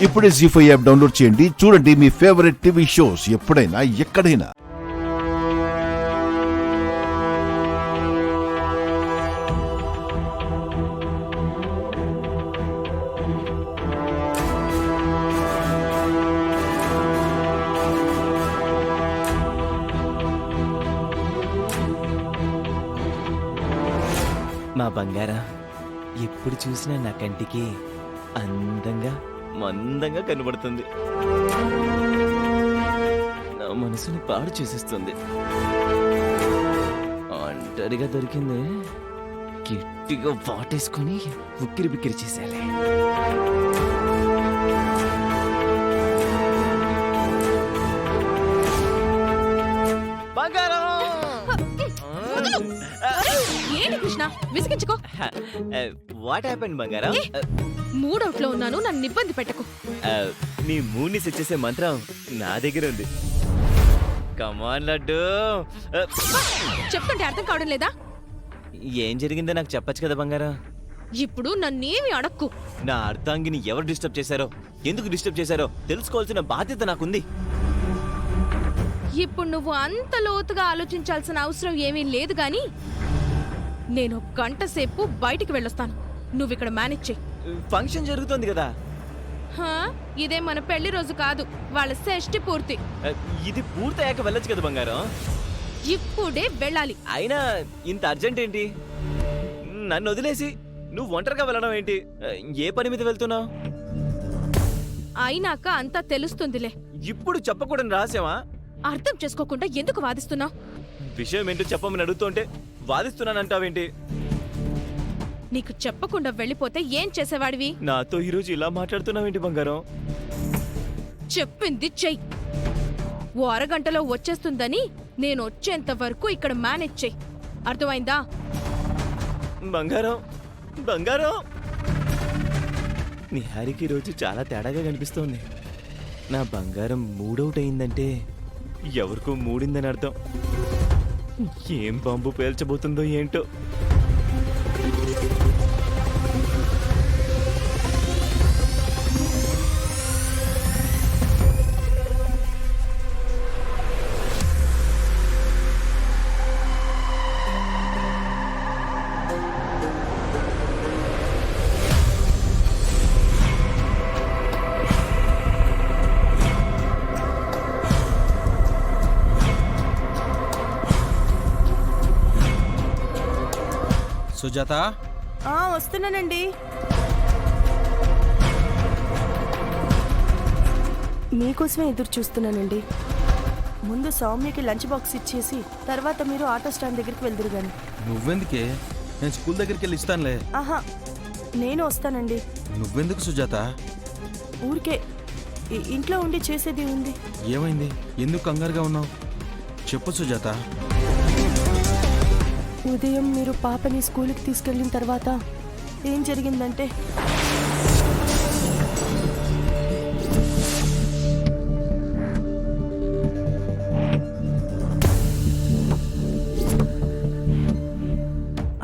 ఇప్పుడే జీ5 app download చేయండి. చూడండి మీ ఫేవరెట్ టీవీ షోస్ ఎప్పుడైనా ఎక్కడైనా. మా బంగారా ఎప్పుడు చూసినా నా కంటికి అందంగా మందంగా కనబడుతుంది. నా మనసుని పాడు చేసేస్తుంది. ఒంటరిగా దొరికింది, గట్టిగా వాటేసుకొని ఉక్కిరి బిక్కిరి చేసేయాలి. బంగారం ఏంటి కృష్ణ విసిగించుకో. వాట్ హ్యాపెండ్ బంగారం? మూడౌట్లో ఉన్నాను, నన్ను ఇబ్బంది పెట్టకు. నీ మూడ్ని సెట్ చేసే మంత్రం నా దగ్గర ఉంది. కమాన్ లడ్డు. చెప్తుంటే అర్థం కావడం లేదా? ఏం జరిగిందో నాకు చెప్పచ్చు కదా బంగారం. ఇప్పుడు నన్నేమి అడక్కు. నా అర్థాంగిని ఎవరు డిస్టర్బ్ చేశారో, ఎందుకు డిస్టర్బ్ చేశారో తెలుసుకోవాల్సిన బాధ్యత నాకుంది. ఇప్పుడు నువ్వు అంత లోతుగా ఆలోచించాల్సిన అవసరం ఏమీ లేదు గాని నేను గంట సేపు బయటికి వెళ్ళొస్తాను. నువ్వు ఇక్కడ మేనేజ్ చెయ్యి. ఫంక్షన్ జరుగుతోంది కదా. ఇదే మన పెళ్లి రోజు కాదు, వాళ్ళ షష్ఠి పూర్తి. ఇది పూర్తయ్యాక వెళ్ళొచ్చు కదా బంగారం. ఇప్పుడే వెళ్ళాలి. అయినా ఇంత అర్జెంట్ ఏంటి? నన్ను వదిలేసి నువ్వు ఒంటరిగా వెళ్ళడం ఏంటి? ఏ పని మీద వెళ్తున్నావు? అయినాక అంతా తెలుస్తుందిలే. ఇప్పుడు చెప్పకూడని రహస్యమా? అర్థం చేసుకోకుండా ఎందుకు వాదిస్తున్నావు? విషయం ఏంటో చెప్పమని అడుగుతుంటే వాదిస్తున్నానంటావేంటి? నీకు చెప్పకుండా వెళ్ళిపోతే ఏం చేసేవాడివి? నాతో ఈరోజు ఇలా మాట్లాడుతున్నావేంటి బంగారం? చెప్పింది చెయ్యి. ఓ అరగంటలో వచ్చేస్తుందని నేను వచ్చేంత వరకు ఇక్కడ మేనేజ్ చెయ్యి. అర్థమైందా? బంగారం బంగారం, నీ హారికి రోజు చాలా తేడాగా కనిపిస్తోంది. నా బంగారం మూడౌట్ అయిందంటే ఎవరికో మూడిందని అర్థం. ఏం బాంబు పేల్చబోతుందో ఏంటో. సుజాత, వస్తున్నానండి. మీకోసమే ఎదురు చూస్తున్నానండి. ముందు సౌమ్యకి లంచ్ బాక్స్ ఇచ్చేసి తర్వాత మీరు ఆటో స్టాండ్ దగ్గరికి వెళ్దురు గాని. నువ్వెందుకే? నేను స్కూల్ దగ్గరికి వెళ్ళి ఇస్తానులే. ఆహా, నేను వస్తానండి. నువ్వెందుకు సుజాత? ఊరికే ఇంట్లో ఉండి చేసేది ఉంది. ఏమైంది? ఎందుకు కంగారుగా ఉన్నావు? చెప్పు సుజాత. ఉదయం మీరు పాపని స్కూల్కి తీసుకెళ్ళిన తర్వాత ఏం జరిగిందంటే,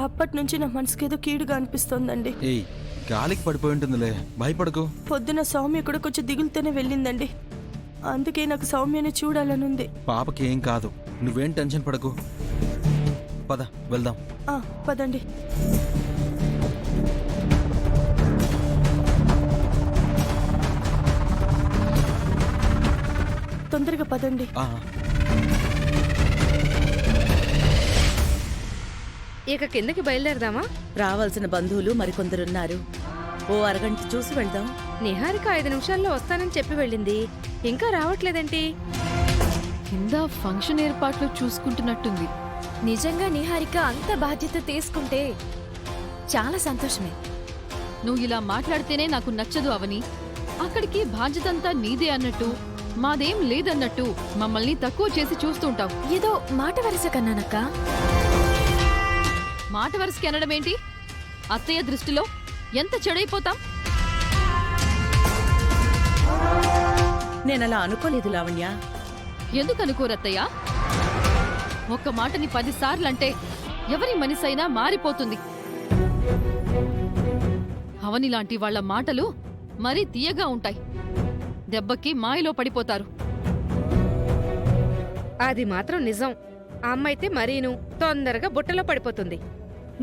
అప్పటి నుంచి నా మనసుకి ఏదో కీడుగా అనిపిస్తోందండి. ఏయ్, గాలికి పడిపోయి ఉంటుందిలే, భయపడకు. పొద్దున సౌమ్య కూడా కొంచెం దిగులుతోనే వెళ్ళిందండి. అందుకే నాకు సౌమ్యని చూడాలనుంది. పాపకి ఏం కాదు, నువ్వేం టెన్షన్ పడకు. పద వెళ్దాం. పదండి. తొందరగా పదండి. ఇక కిందకి బయలుదేరదామా? రావాల్సిన బంధువులు మరికొందరున్నారు. ఓ అరగంట చూసి వెళ్దాం. నిహారిక 5 నిమిషాల్లో వస్తానని చెప్పి వెళ్ళింది, ఇంకా రావట్లేదేంటి? కింద ఫంక్షన్ ఏర్పాట్లు చూసుకుంటున్నట్టుంది. నిజంగా నిహారిక అంత బాధ్యత తీసుకుంటే చాలా సంతోషమే. నువ్వు ఇలా మాట్లాడితేనే నాకు నచ్చదు అవని. అక్కడికి బాధ్యతంతా నీదే అన్నట్టు, మాదేం లేదన్నట్టు మమ్మల్ని తక్కువ చేసి చూస్తుంటావు. ఏదో మాట వరుస కన్నానక్క. మాట వరుసకి అనడమేంటి? అత్తయ్య దృష్టిలో ఎంత చెడైపోతాం. నేనలా అనుకోలేదు లావణ్య. ఎందుకు అనుకోరత్తయ్యా? ఒక్క మాటని 10 సార్లంటే ఎవరి మనసైనా మారిపోతుంది. అవనిలాంటి వాళ్ల మాటలు మరీ తీయగా ఉంటాయి. దెబ్బకి మాయలో పడిపోతారు. అది మాత్రం నిజం. ఆ అమ్మైతే మరీను తొందరగా బుట్టలో పడిపోతుంది.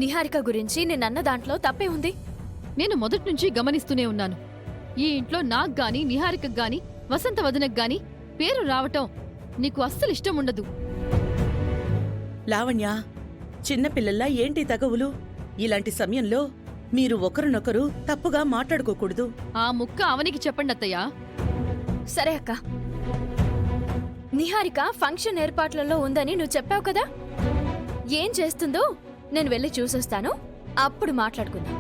నిహారిక గురించి నేనన్న దాంట్లో తప్పే ఉంది. నేను మొదట్నుంచి గమనిస్తూనే ఉన్నాను. ఈ ఇంట్లో నాకు గాని నిహారికకు గాని వసంత వదనకు గాని పేరు రావటం నీకు అస్సలు ఇష్టం ఉండదు. లావణ్య, చిన్నపిల్లల్లా ఏంటి తగవులు? ఇలాంటి సమయంలో మీరు ఒకరినొకరు తప్పుగా మాట్లాడుకోకూడదు. ఆ ముక్క అవనికి చెప్పండి అత్తయ్యా. సరే అక్క. నిహారిక ఫంక్షన్ ఏర్పాట్లలో ఉందని నువ్వు చెప్పావు కదా. ఏం చేస్తుందో నేను వెళ్ళి చూసొస్తాను, అప్పుడు మాట్లాడుకుందాం.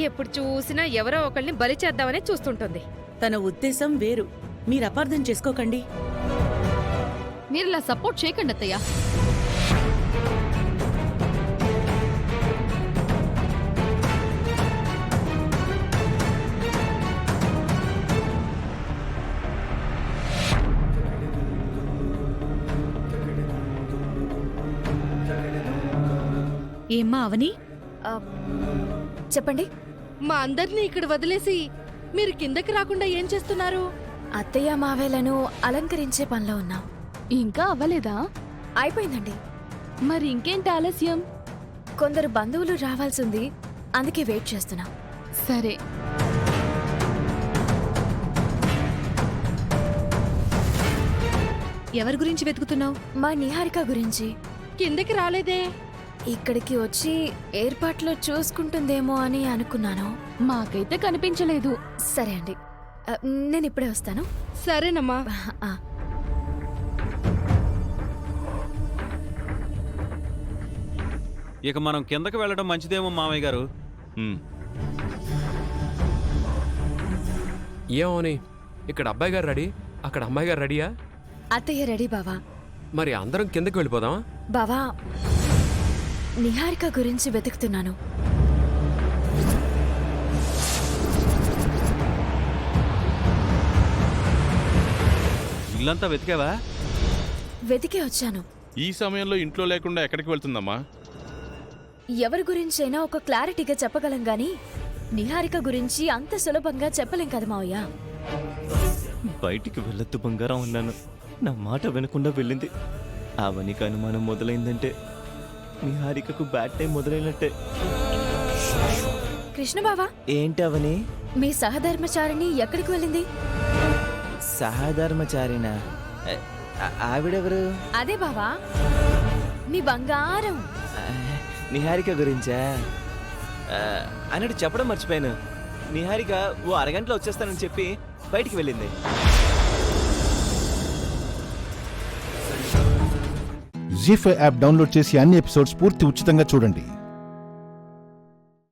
ఎప్పుడు చూసినా ఎవరో ఒకళ్ళని బలి చేద్దామనే చూస్తుంటుంది. తన ఉద్దేశం వేరు, మీరు అపార్థం చేసుకోకండి. మీరిలా సపోర్ట్ చేయకండి అత్తయ్యా. ఏమ్మా అవని? ఆ, చెప్పండి. మా అందరినీ ఇక్కడ వదిలేసి మీరు కిందకి రాకుండా ఏం చేస్తున్నారు? అత్తయ్య మావేలను అలంకరించే పనిలో ఉన్నాం. ఇంకా అవ్వలేదా? అయిపోయిందండి. మరి ఇంకేంటి ఆలస్యం? కొందరు బంధువులు రావాల్సింది, అందుకే వెయిట్ చేస్తున్నాం. సరే. ఎవరి గురించి వెతుకుతున్నావు? మా నిహారిక గురించి. కిందకి రాలేదే? ఇక్కడికి వచ్చి ఏర్పాట్లో చూసుకుంటుందేమో అని అనుకున్నాను. మాకైతే కనిపించలేదు. సరే అండి, నేను ఇప్పుడే వస్తాను. సరేనమ్మా. ఆ. ఇక మనం కిందకి వెళ్ళడం మంచిదేమో మామయ్య గారు. ఏమోని, ఇక్కడ అబ్బాయి గారు రెడీ, అక్కడ అమ్మాయి గారు రెడీయా? అత్తయ్య రెడీ బావా. మరి అందరం కిందకి వెళ్ళిపోదామా? బావా, నిహారిక గురించి వెతుకుతున్నాను. ఇల్లంతా వెతికావా? వెతికే వచ్చాను. ఈ సమయంలో ఇంట్లో లేకుండా ఎక్కడికి వెళ్తుందమ్మా? ఎవరి గురించైనా ఒక క్లారిటీగా చెప్పగలం గాని నిహారిక గురించి అంత సులభంగా చెప్పలేం కదా మావయ్య. బయటికి వెళ్ళొద్దు బంగారం అన్నాను, నా మాట వినకుండా వెళ్ళింది. అవనికి అనుమానం మొదలైందంటే నిహారికకు బ్యాడ్ టైం మొదలైనట్టే. కృష్ణ బావా, ఏంటి అవని? మీ సహధర్మచారిణి ఎక్కడికి వెళ్ళింది? సహధర్మచారిన? ఆవిడెవరు? అదే బావా, మీ బంగారం. నిహారిక గురించా? అన్నట్టు చెప్పడం మర్చిపోయాను. నిహారిక ఓ అరగంటలో వచ్చేస్తానని చెప్పి బయటికి వెళ్ళింది. జీ5 యాప్ డౌన్లోడ్ చేసి అన్ని ఎపిసోడ్స్ పూర్తి ఉచితంగా చూడండి.